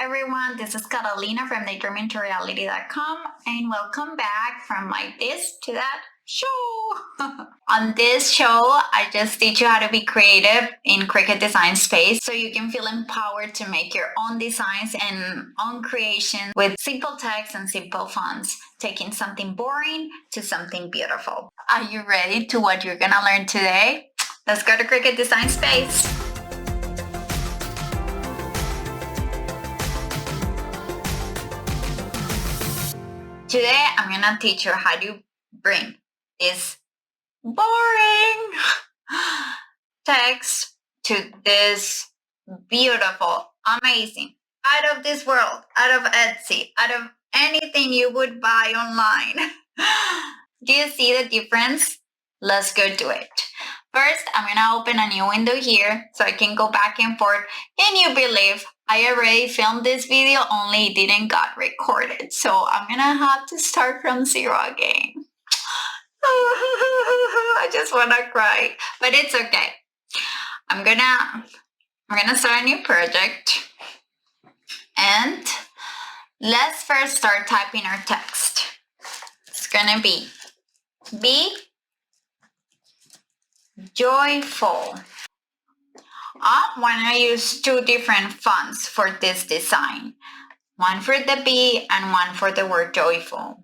everyone, this is Catalina from daydreamingtoreality.com and welcome back from like this to that show. On this show, I just teach you how to be creative in Cricut design space so you can feel empowered to make your own designs and own creation with simple text and simple fonts, taking something boring to something beautiful. Are you ready to what you're gonna learn today? Let's go to Cricut design space. Today, I'm gonna teach you how to bring this boring text to this beautiful, amazing, out of this world, out of Etsy, out of anything you would buy online. Do you see the difference? Let's go do it. First, I'm gonna open a new window here so I can go back and forth. Can you believe I already filmed this video, only it didn't got recorded. So I'm gonna have to start from zero again. I just wanna cry, but it's okay. I'm gonna start a new project, and let's first start typing our text. It's gonna be joyful. I want to use two different fonts for this design. One for the B and one for the word joyful.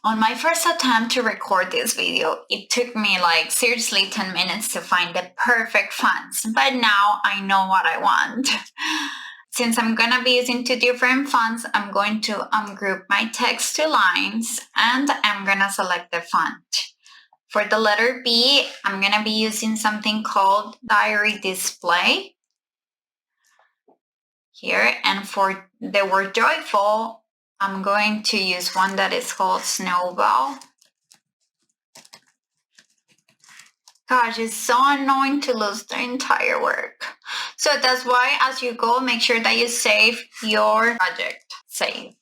On my first attempt to record this video, it took me like seriously 10 minutes to find the perfect fonts, but now I know what I want. Since I'm gonna be using two different fonts, I'm going to ungroup my text to lines and I'm gonna select the font. For the letter B, I'm gonna be using something called Diary Display here. And for the word joyful, I'm going to use one that is called Snowball. Gosh, it's so annoying to lose the entire work. So that's why as you go, make sure that you save your project. Save.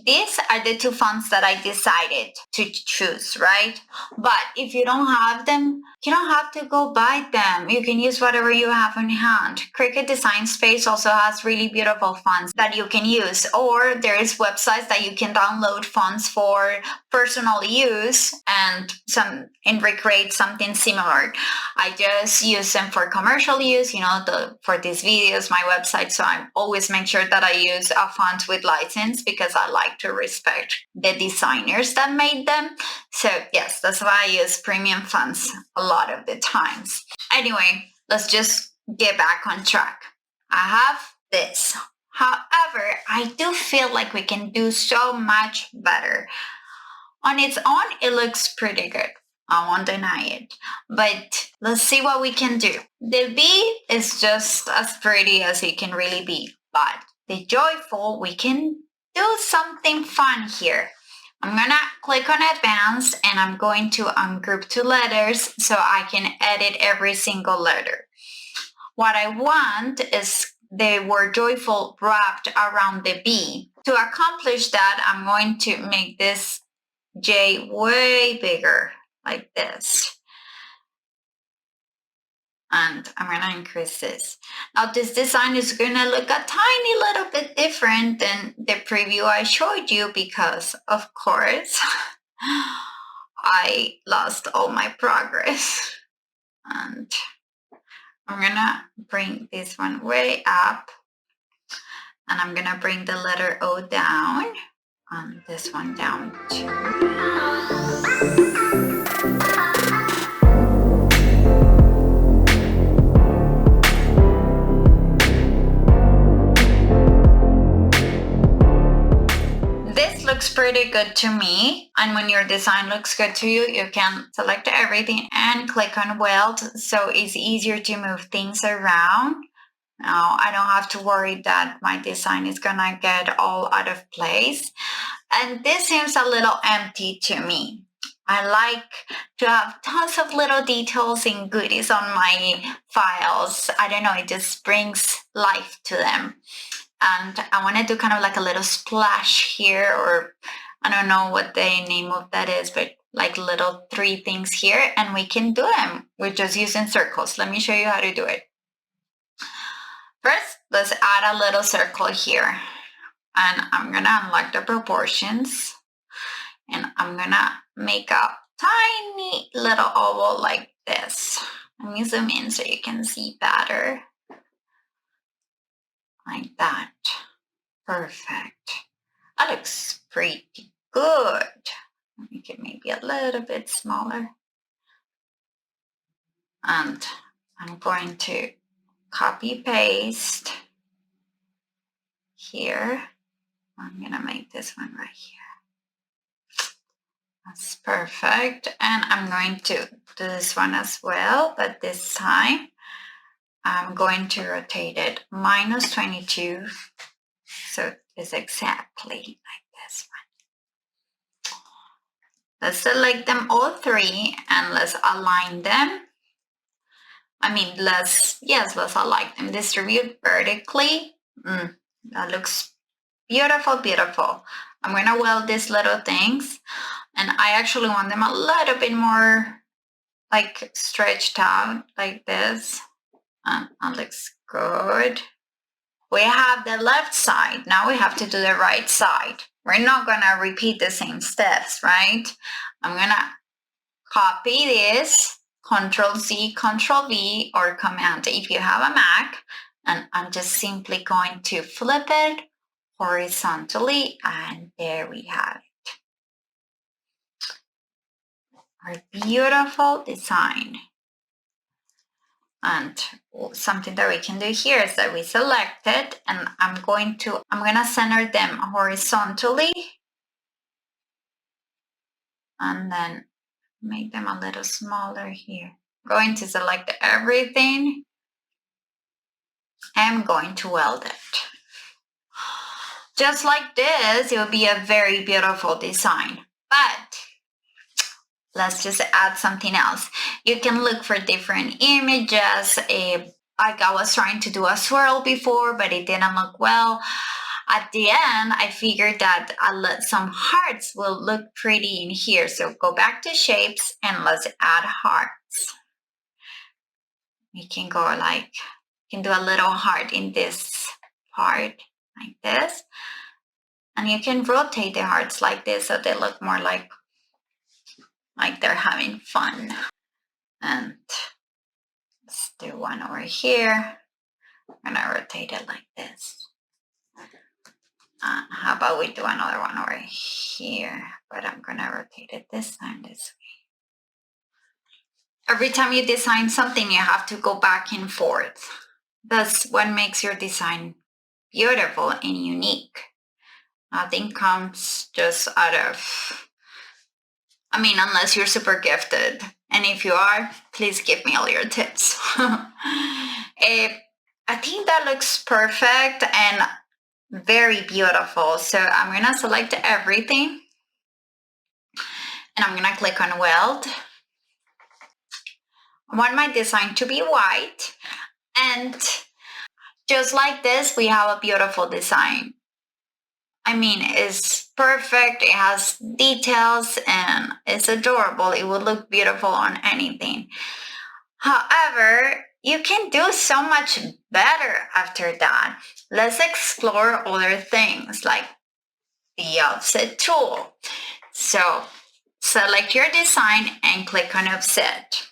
These are the two fonts that I decided to choose, right? But if you don't have them, you don't have to go buy them. You can use whatever you have on hand. Cricut Design Space also has really beautiful fonts that you can use, or there is websites that you can download fonts for personal use and recreate something similar. I just use them for commercial use, for these videos, my website. So I always make sure that I use a font with license because I like to respect the designers that made them. So yes, that's why I use premium fonts a lot of the times. Anyway, let's just get back on track. I have this. However, I do feel like we can do so much better. On its own, it looks pretty good. I won't deny it. But let's see what we can do. The B is just as pretty as it can really be. But the joyful, we can do something fun here. I'm gonna click on advanced and I'm going to ungroup two letters so I can edit every single letter. What I want is the word joyful wrapped around the B. To accomplish that, I'm going to make this J way bigger, like this. And I'm going to increase this. Now this design is going to look a tiny little bit different than the preview I showed you because, of course, I lost all my progress. And I'm going to bring this one way up. And I'm going to bring the letter O down. And this one down too. Looks pretty good to me, and when your design looks good to you, you can select everything and click on weld, so it's easier to move things around. Now I don't have to worry that my design is gonna get all out of place, and this seems a little empty to me. I like to have tons of little details and goodies on my files. I don't know, it just brings life to them. And I want to do kind of like a little splash here, or I don't know what the name of that is, but like little three things here, and we can do them. We're just using circles. Let me show you how to do it. First, let's add a little circle here. and I'm gonna unlock the proportions, and I'm gonna make a tiny little oval like this. Let me zoom in so you can see better. Like that. Perfect. That looks pretty good. Make it maybe a little bit smaller. And I'm going to copy paste here. I'm gonna make this one right here. That's perfect. And I'm going to do this one as well, but this time I'm going to rotate it -22. So it's exactly like this one. Let's select them all three and let's align them. Let's align them. Distribute vertically. That looks beautiful, beautiful. I'm gonna weld these little things, and I actually want them a little bit more like stretched out like this. That looks good. We have the left side. Now we have to do the right side. We're not gonna repeat the same steps, right? I'm gonna copy this, Control-Z, Control-V, or Command if you have a Mac, and I'm just simply going to flip it horizontally, and there we have it. Our beautiful design. And something that we can do here is that we select it, and I'm gonna center them horizontally, and then make them a little smaller here. I'm going to select everything. I'm going to weld it. Just like this, it will be a very beautiful design. But let's just add something else. You can look for different images. Like I was trying to do a swirl before, but it didn't look well. At the end, I figured that some hearts will look pretty in here. So go back to shapes and let's add hearts. You can go you can do a little heart in this part like this. And you can rotate the hearts like this so they look more like they're having fun. And let's do one over here. I'm gonna rotate it like this. How about we do another one over here? But I'm gonna rotate it this time this way. Every time you design something, you have to go back and forth. That's what makes your design beautiful and unique. Nothing comes just out of, unless you're super gifted. And if you are, please give me all your tips. I think that looks perfect and very beautiful. So I'm gonna select everything and I'm gonna click on weld. I want my design to be white, and just like this, we have a beautiful design. It's perfect, it has details, and it's adorable. It would look beautiful on anything. However, you can do so much better after that. Let's explore other things like the offset tool. So select your design and click on offset.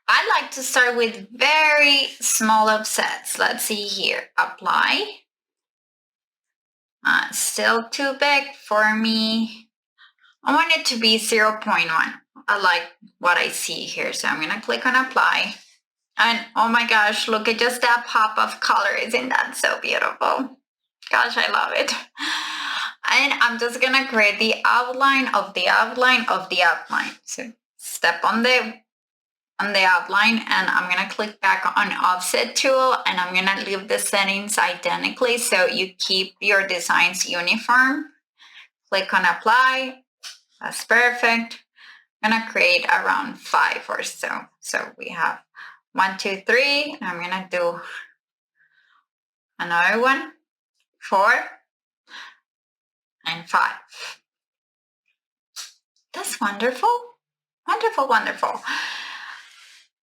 I like to start with very small offsets. Let's see here, apply. Still too big for me. I want it to be 0.1. I like what I see here, so I'm gonna click on apply. And oh my gosh, look at just that pop of color. Isn't that so beautiful? Gosh, I love it. And I'm just gonna create the outline of the outline of the outline. So step on the outline, and I'm gonna click back on offset tool, and I'm gonna leave the settings identically so you keep your designs uniform. Click on apply. That's perfect. I'm gonna create around 5 or so. So we have 1, 2, 3. And I'm gonna do another one, 4, and 5. That's wonderful. Wonderful, wonderful.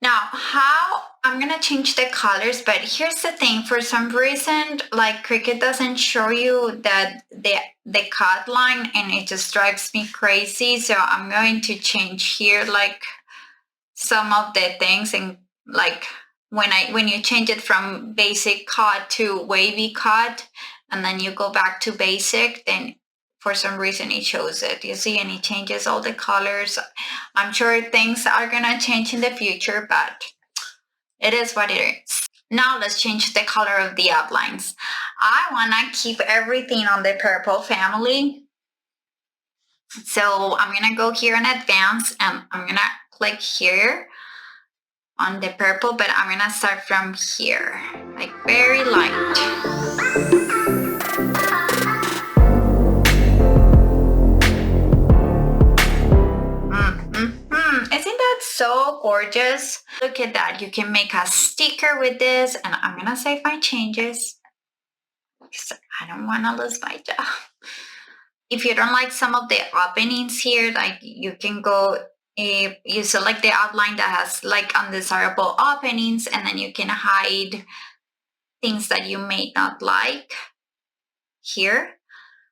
Now, how I'm gonna change the colors, but here's the thing. For some reason, like Cricut doesn't show you that the cut line, and it just drives me crazy. So I'm going to change here like some of the things, and like when you change it from basic cut to wavy cut, and then you go back to basic, then for some reason it shows it. You see, and it changes all the colors. I'm sure things are gonna change in the future, but it is what it is. Now let's change the color of the outlines. I wanna keep everything on the purple family. So I'm gonna go here in advanced, and I'm gonna click here on the purple, but I'm gonna start from here, like very light. Isn't that so gorgeous? Look at that. You can make a sticker with this, and I'm gonna save my changes because I don't want to lose my job. If you don't like some of the openings here, like you can go, if you select the outline that has like undesirable openings, and then you can hide things that you may not like here.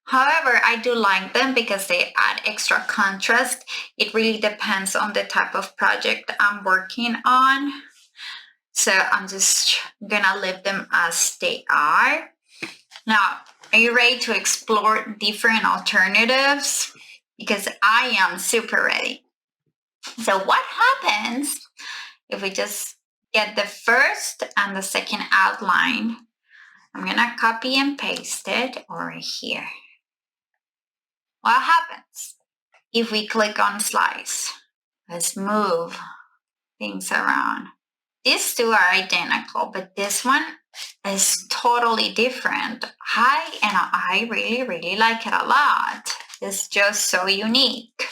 However, I do like them because they add extra contrast. It really depends on the type of project I'm working on. So I'm just gonna leave them as they are. Now, are you ready to explore different alternatives? Because I am super ready. So what happens if we just get the first and the second outline? I'm gonna copy and paste it over here. What happens if we click on slice? Let's move things around. These two are identical, but this one is totally different. I really, really like it a lot. It's just so unique.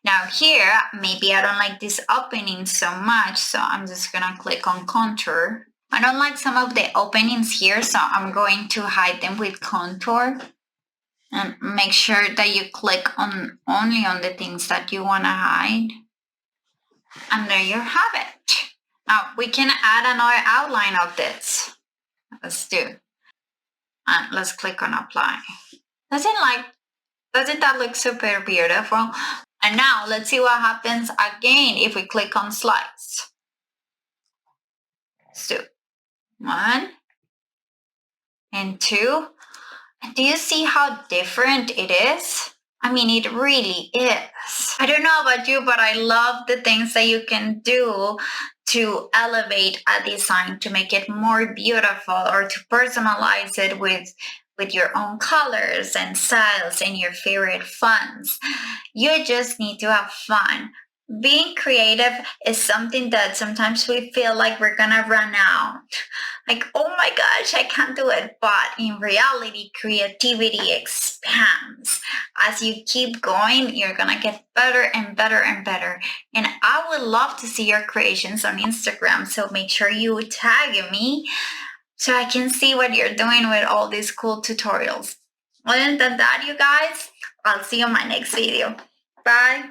Now here, maybe I don't like this opening so much, so I'm just gonna click on contour. I don't like some of the openings here, so I'm going to hide them with contour. And make sure that you click on only on the things that you want to hide. And there you have it. Now we can add another outline of this. Let's do. And let's click on apply. Doesn't that look super beautiful? And now let's see what happens again if we click on slice. Let's do 1 and 2. Do you see how different it is? I mean, it really is. I don't know about you, but I love the things that you can do to elevate a design, to make it more beautiful, or to personalize it with your own colors and styles and your favorite fonts. You just need to have fun. Being creative is something that sometimes we feel like we're gonna run out. Like, oh my gosh, I can't do it. But in reality, creativity expands. As you keep going, you're gonna get better and better and better. And I would love to see your creations on Instagram. So make sure you tag me so I can see what you're doing with all these cool tutorials. Other than that, you guys, I'll see you in my next video. Bye.